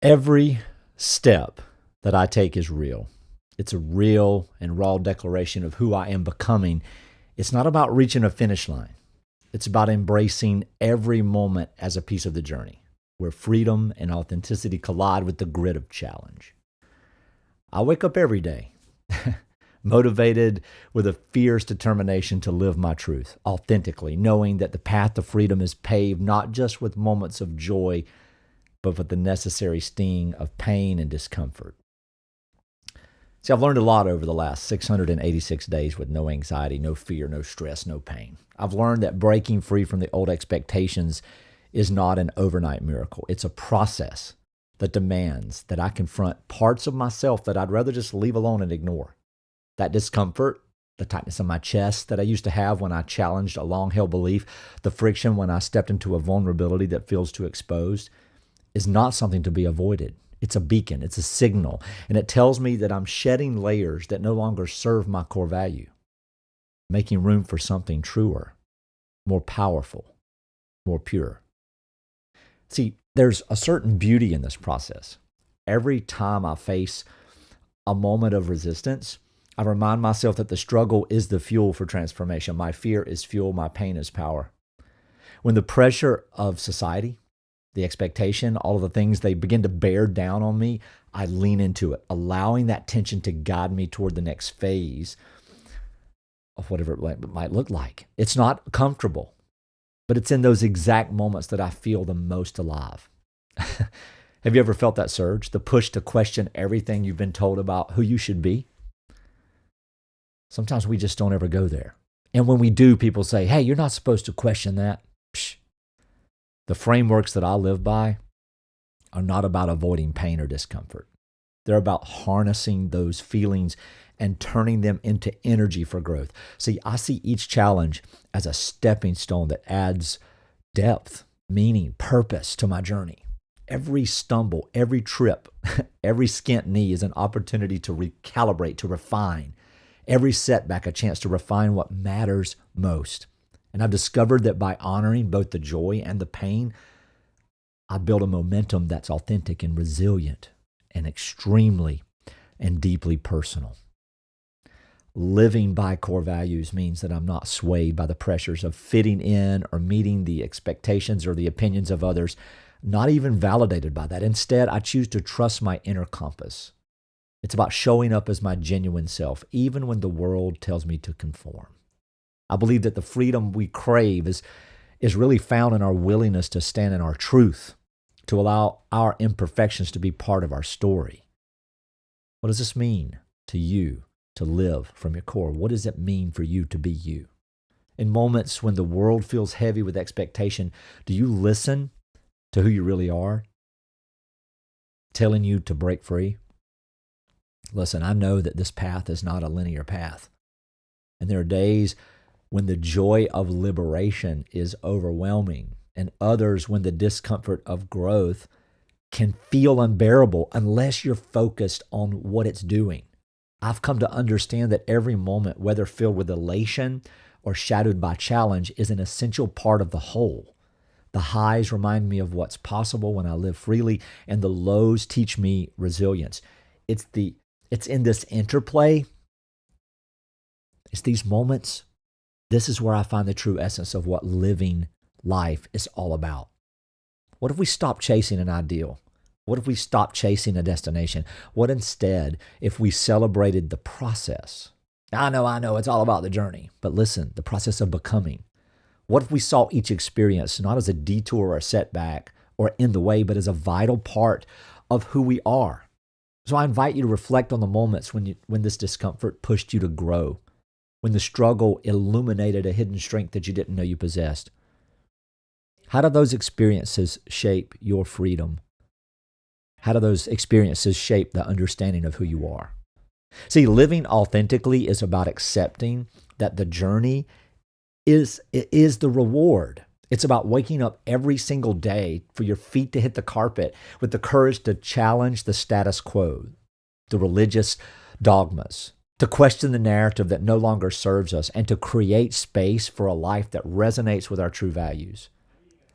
Every step that I take is real. It's a real and raw declaration of who I am becoming. It's not about reaching a finish line. It's about embracing every moment as a piece of the journey, where freedom and authenticity collide with the grit of challenge. I wake up every day motivated with a fierce determination to live my truth authentically, knowing that the path to freedom is paved not just with moments of joy, but with the necessary sting of pain and discomfort. See, I've learned a lot over the last 686 days with no anxiety, no fear, no stress, no pain. I've learned that breaking free from the old expectations is not an overnight miracle. It's a process that demands that I confront parts of myself that I'd rather just leave alone and ignore. That discomfort, the tightness in my chest that I used to have when I challenged a long-held belief, the friction when I stepped into a vulnerability that feels too exposed, is not something to be avoided. It's a beacon, it's a signal, and it tells me that I'm shedding layers that no longer serve my core value, making room for something truer, more powerful, more pure. See, there's a certain beauty in this process. Every time I face a moment of resistance, I remind myself that the struggle is the fuel for transformation. My fear is fuel, my pain is power. When the pressure of society, the expectation, all of the things, they begin to bear down on me, I lean into it, allowing that tension to guide me toward the next phase of whatever it might look like. It's not comfortable, but it's in those exact moments that I feel the most alive. Have you ever felt that surge, the push to question everything you've been told about who you should be? Sometimes we just don't ever go there. And when we do, people say, hey, you're not supposed to question that. Psh. The frameworks that I live by are not about avoiding pain or discomfort. They're about harnessing those feelings and turning them into energy for growth. See, I see each challenge as a stepping stone that adds depth, meaning, purpose to my journey. Every stumble, every trip, every skint knee is an opportunity to recalibrate, to refine. Every setback, a chance to refine what matters most. And I've discovered that by honoring both the joy and the pain, I build a momentum that's authentic and resilient and extremely and deeply personal. Living by core values means that I'm not swayed by the pressures of fitting in or meeting the expectations or the opinions of others, not even validated by that. Instead, I choose to trust my inner compass. It's about showing up as my genuine self, even when the world tells me to conform. I believe that the freedom we crave is really found in our willingness to stand in our truth, to allow our imperfections to be part of our story. What does this mean to you to live from your core? What does it mean for you to be you? In moments when the world feels heavy with expectation, do you listen to who you really are, telling you to break free? Listen, I know that this path is not a linear path. And there are days when the joy of liberation is overwhelming, and others when the discomfort of growth can feel unbearable unless you're focused on what it's doing. I've come to understand that every moment, whether filled with elation or shadowed by challenge, is an essential part of the whole. The highs remind me of what's possible when I live freely, and the lows teach me resilience. It's in this interplay. It's these moments. This is where I find the true essence of what living life is all about. What if we stop chasing an ideal? What if we stop chasing a destination? What instead if we celebrated the process? I know, it's all about the journey. But listen, the process of becoming. What if we saw each experience not as a detour or a setback or in the way, but as a vital part of who we are? So I invite you to reflect on the moments when this discomfort pushed you to grow, when the struggle illuminated a hidden strength that you didn't know you possessed. How do those experiences shape your freedom? How do those experiences shape the understanding of who you are? See, living authentically is about accepting that the journey is the reward. It's about waking up every single day for your feet to hit the carpet with the courage to challenge the status quo, the religious dogmas, to question the narrative that no longer serves us, and to create space for a life that resonates with our true values.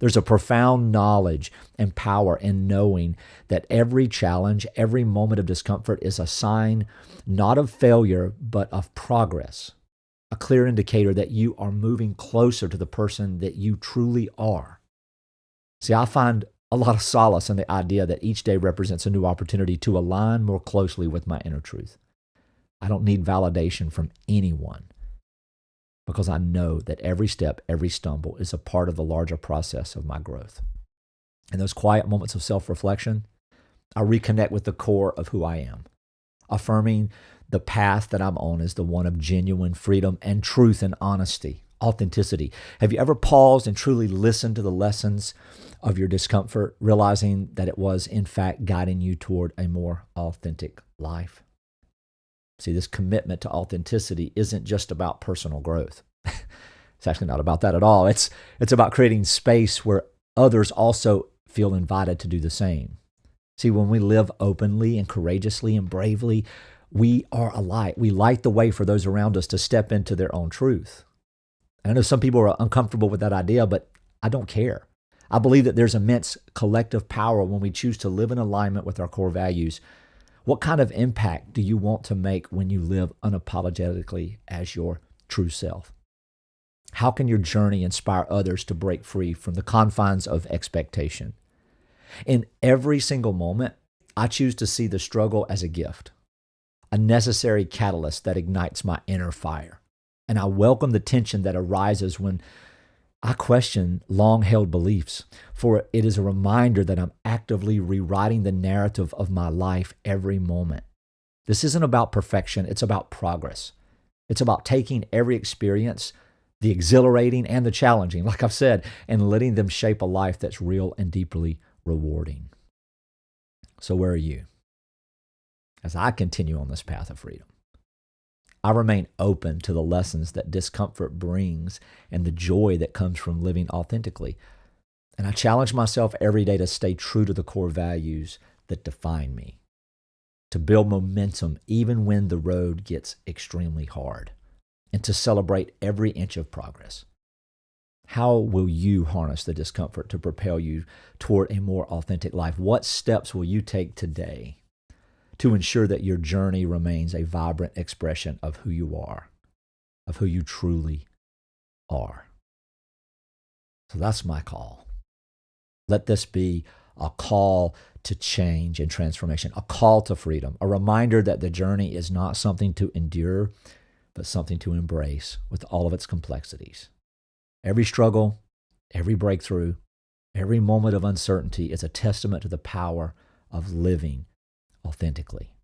There's a profound knowledge and power in knowing that every challenge, every moment of discomfort is a sign not of failure, but of progress, a clear indicator that you are moving closer to the person that you truly are. See, I find a lot of solace in the idea that each day represents a new opportunity to align more closely with my inner truth. I don't need validation from anyone because I know that every step, every stumble is a part of the larger process of my growth. In those quiet moments of self-reflection, I reconnect with the core of who I am, affirming the path that I'm on is the one of genuine freedom and truth and honesty, authenticity. Have you ever paused and truly listened to the lessons of your discomfort, realizing that it was, in fact, guiding you toward a more authentic life? See, this commitment to authenticity isn't just about personal growth. It's actually not about that at all. It's about creating space where others also feel invited to do the same. See, when we live openly and courageously and bravely, we are a light. We light the way for those around us to step into their own truth. And I know some people are uncomfortable with that idea, but I don't care. I believe that there's immense collective power when we choose to live in alignment with our core values. What kind of impact do you want to make when you live unapologetically as your true self? How can your journey inspire others to break free from the confines of expectation? In every single moment, I choose to see the struggle as a gift, a necessary catalyst that ignites my inner fire. And I welcome the tension that arises when I question long-held beliefs, for it is a reminder that I'm actively rewriting the narrative of my life every moment. This isn't about perfection, it's about progress. It's about taking every experience, the exhilarating and the challenging, like I've said, and letting them shape a life that's real and deeply rewarding. So where are you? As I continue on this path of freedom, I remain open to the lessons that discomfort brings and the joy that comes from living authentically. And I challenge myself every day to stay true to the core values that define me, to build momentum even when the road gets extremely hard, and to celebrate every inch of progress. How will you harness the discomfort to propel you toward a more authentic life? What steps will you take today to ensure that your journey remains a vibrant expression of who you are, of who you truly are? So that's my call. Let this be a call to change and transformation, a call to freedom, a reminder that the journey is not something to endure, but something to embrace with all of its complexities. Every struggle, every breakthrough, every moment of uncertainty is a testament to the power of living authentically.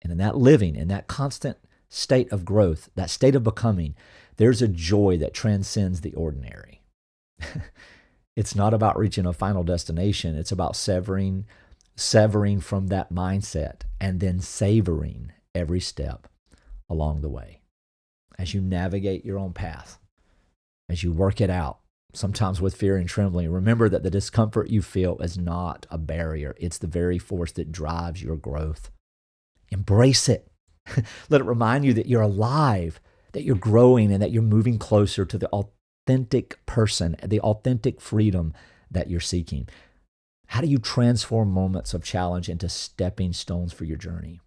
And in that living, in that constant state of growth, that state of becoming, there's a joy that transcends the ordinary. It's not about reaching a final destination. It's about severing from that mindset and then savoring every step along the way. As you navigate your own path, as you work it out, sometimes with fear and trembling, remember that the discomfort you feel is not a barrier. It's the very force that drives your growth. Embrace it. Let it remind you that you're alive, that you're growing, and that you're moving closer to the authentic person, the authentic freedom that you're seeking. How do you transform moments of challenge into stepping stones for your journey?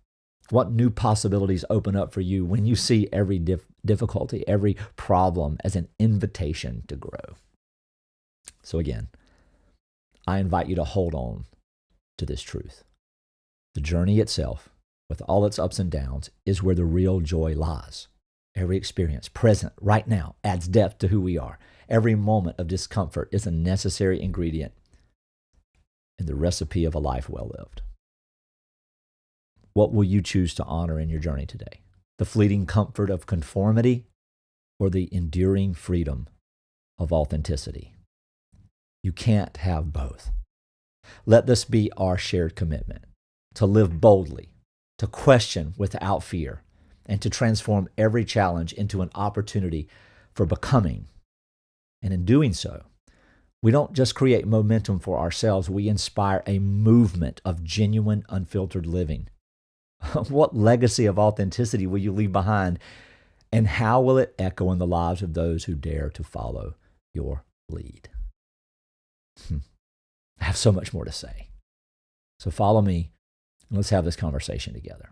What new possibilities open up for you when you see every difficulty, every problem as an invitation to grow? So again, I invite you to hold on to this truth. The journey itself, with all its ups and downs, is where the real joy lies. Every experience, present right now, adds depth to who we are. Every moment of discomfort is a necessary ingredient in the recipe of a life well lived. What will you choose to honor in your journey today? The fleeting comfort of conformity or the enduring freedom of authenticity? You can't have both. Let this be our shared commitment to live boldly, to question without fear, and to transform every challenge into an opportunity for becoming. And in doing so, we don't just create momentum for ourselves, we inspire a movement of genuine, unfiltered living. What legacy of authenticity will you leave behind, and how will it echo in the lives of those who dare to follow your lead? I have so much more to say. So follow me and let's have this conversation together.